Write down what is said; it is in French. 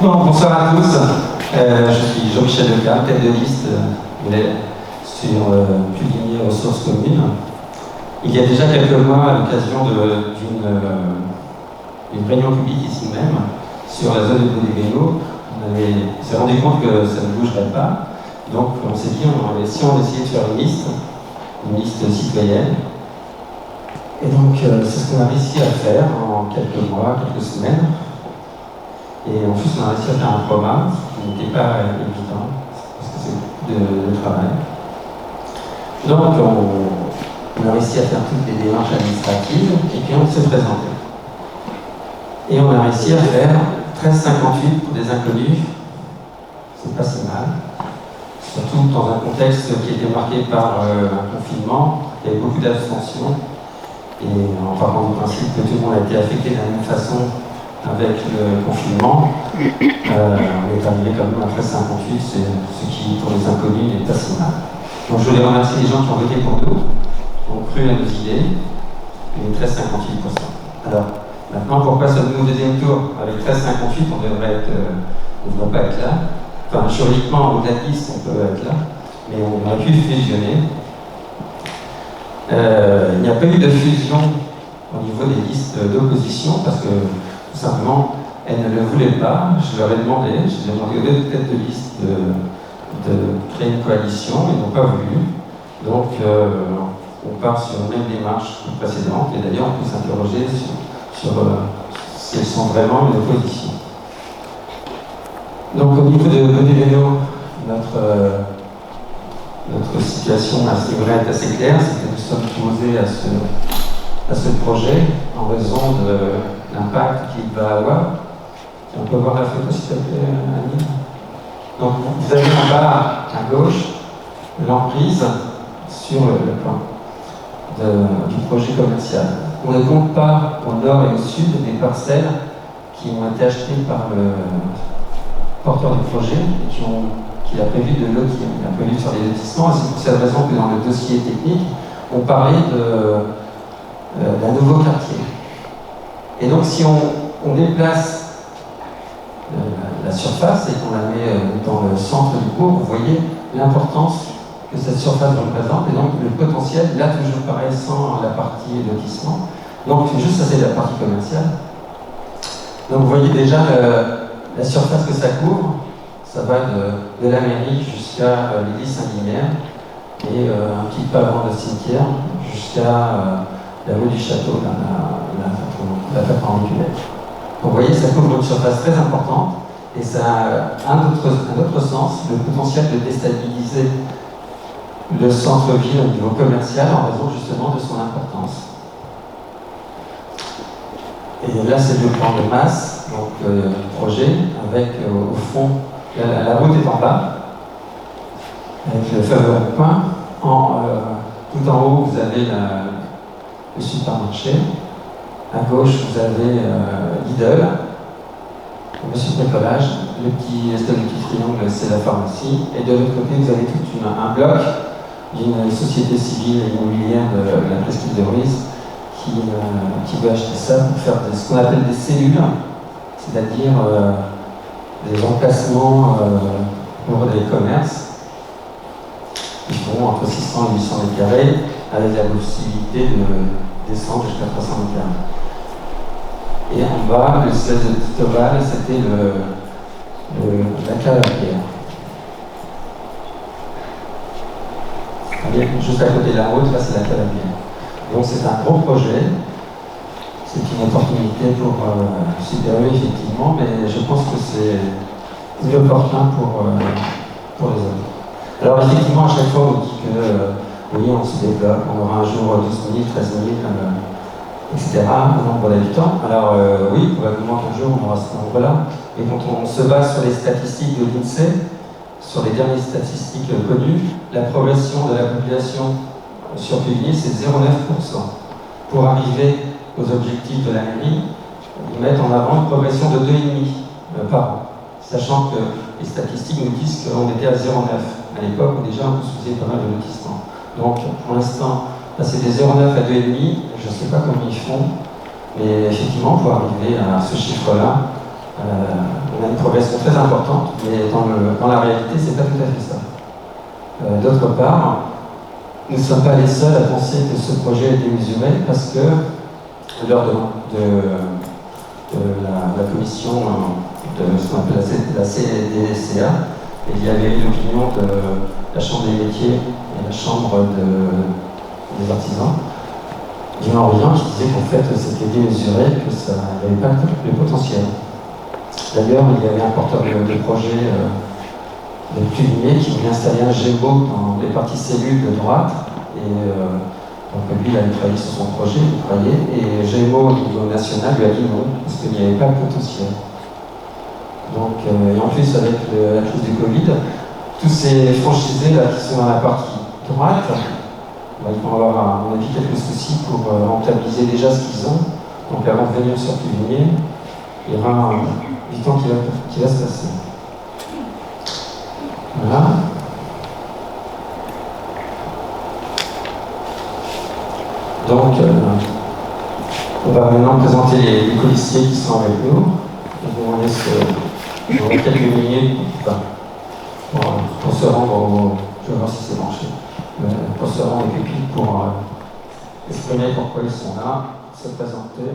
Bon, bonsoir à tous. Je suis Jean-Michel Decam, tête de liste sur Puligny Ressources Communes. Il y a déjà quelques mois, à l'occasion d'une réunion publique ici même, sur la zone de Bodégueno, on s'est rendu compte que ça ne bougerait pas. Donc on s'est dit, si on essayait de faire une liste citoyenne. Et donc c'est ce qu'on a réussi à faire en quelques mois, quelques semaines. Et en plus on a réussi à faire un programme, ce qui n'était pas évident, parce que c'est beaucoup de travail. Donc on a réussi à faire toutes les démarches administratives, et puis on s'est présenté. Et on a réussi à faire 13,58 pour des inconnus, c'est pas si mal. Surtout dans un contexte qui était marqué par un confinement, il y avait beaucoup d'abstention. Et en partant du principe que tout le monde a été affecté de la même façon avec le confinement, on est arrivé quand même à 13,58, c'est ce qui, pour les inconnus, n'est pas si mal. Donc je voulais remercier les gens qui ont voté pour nous, qui ont cru à nos idées, et 13,58%. Alors, maintenant, pourquoi sommes-nous au deuxième tour? Avec 13,58, on ne devrait pas être là. Enfin, juridiquement, au-delà de 10, on peut être là, mais on aurait pu fusionner. Il n'y a pas eu de fusion au niveau des listes d'opposition parce que tout simplement elles ne le voulaient pas. Je leur ai demandé, j'ai demandé aux deux têtes de liste de créer une coalition, ils n'ont pas voulu. Donc on part sur la même démarche que précédente et d'ailleurs on peut s'interroger sur si elles sont vraiment une opposition. Donc au niveau de Bodégueno, notre situation est assez claire, c'est que nous sommes opposés à ce projet en raison de l'impact qu'il va avoir. On peut voir la photo s'il te plaît, Annie. Donc vous avez en bas à gauche l'emprise sur le plan du projet commercial. On ne compte pas au nord et au sud des parcelles qui ont été achetées par le porteur du projet et qu'il a prévu de lotir. Il a prévu de faire des lotissements, et c'est pour cette raison que dans le dossier technique, on parlait d'un nouveau quartier. Et donc si on déplace la surface et qu'on la met dans le centre du bourg, vous voyez l'importance que cette surface représente, et donc le potentiel, là toujours pareil, sans la partie lotissement. Donc juste ça c'est la partie commerciale. Donc vous voyez déjà la surface que ça couvre. Ça va de la mairie jusqu'à l'église Saint-Guilherme et un petit peu avant le cimetière jusqu'à la rue du Château, la perpendiculaire. Donc vous voyez, ça couvre une surface très importante et ça a un autre sens, le potentiel de déstabiliser le centre-ville au niveau commercial en raison justement de son importance. Et là, c'est le plan de masse donc, du projet avec au fond. La route est en bas, avec le fameux point. Tout en haut, vous avez le supermarché. À gauche, vous avez Lidl, le bricolage. Le petit triangle, c'est la pharmacie. Et de l'autre côté, vous avez tout un bloc d'une société civile immobilière de la presqu'île de Ruiz qui veut acheter ça pour faire ce qu'on appelle des cellules, c'est-à-dire des emplacements pour des commerces qui font entre 600 et 800 mètres carrés avec la possibilité de descendre jusqu'à 300 mètres carrés. Et en bas, l'espèce de petit ovale, c'était la cave à pierre. Juste à côté de la route, là c'est la cave à pierre. Donc c'est un gros projet. C'est une opportunité pour supérieur, effectivement, mais je pense que c'est opportun pour les autres. Alors, effectivement, à chaque fois, on dit que oui, on se développe, on aura un jour 12 000, 13 000, etc., nombre d'habitants. Alors, oui, probablement qu'un jour, on aura ce nombre-là. Et quand on se base sur les statistiques de l'INSEE, sur les dernières statistiques connues, la progression de la population sur Puligny, c'est 0,9%. Pour arriver aux objectifs de la mairie, ils mettent en avant une progression de 2,5 par an, sachant que les statistiques nous disent qu'on était à 0,9 à l'époque où déjà on construisait pas mal de lotissements. Donc pour l'instant, passer des 0,9 à 2,5, je ne sais pas comment ils font, mais effectivement pour arriver à ce chiffre-là, On a une progression très importante, mais dans la réalité, c'est pas tout à fait ça. D'autre part, nous ne sommes pas les seuls à penser que ce projet est démesuré parce que lors de la commission de ce qu'on appelle la CDCA, il y avait l'opinion de la Chambre des métiers et la Chambre des artisans du Nord-Orient qui disait qu'en fait c'était démesuré, que ça n'avait pas le potentiel. D'ailleurs, il y avait un porteur de projet de Cuvier qui voulait installer un gémeaux dans les parties cellules de droite. Et donc lui, il avait travaillé sur son projet, il travaillait, et Gémeaux au niveau national lui a dit non, parce qu'il n'y avait pas le potentiel. Donc, et en plus, avec la crise du Covid, tous ces franchisés là, qui sont dans la partie droite, bah, ils vont avoir, à mon avis, quelques soucis pour rentabiliser déjà ce qu'ils ont. Donc avant de venir sur Cuvier, il y aura du temps qui va se passer. Voilà. Donc, on va maintenant présenter les colistiers qui sont avec nous. On laisse quelques minutes pour se rendre je vais voir si c'est branché. Pour se rendre au pupitre pour exprimer pourquoi ils sont là, se présenter.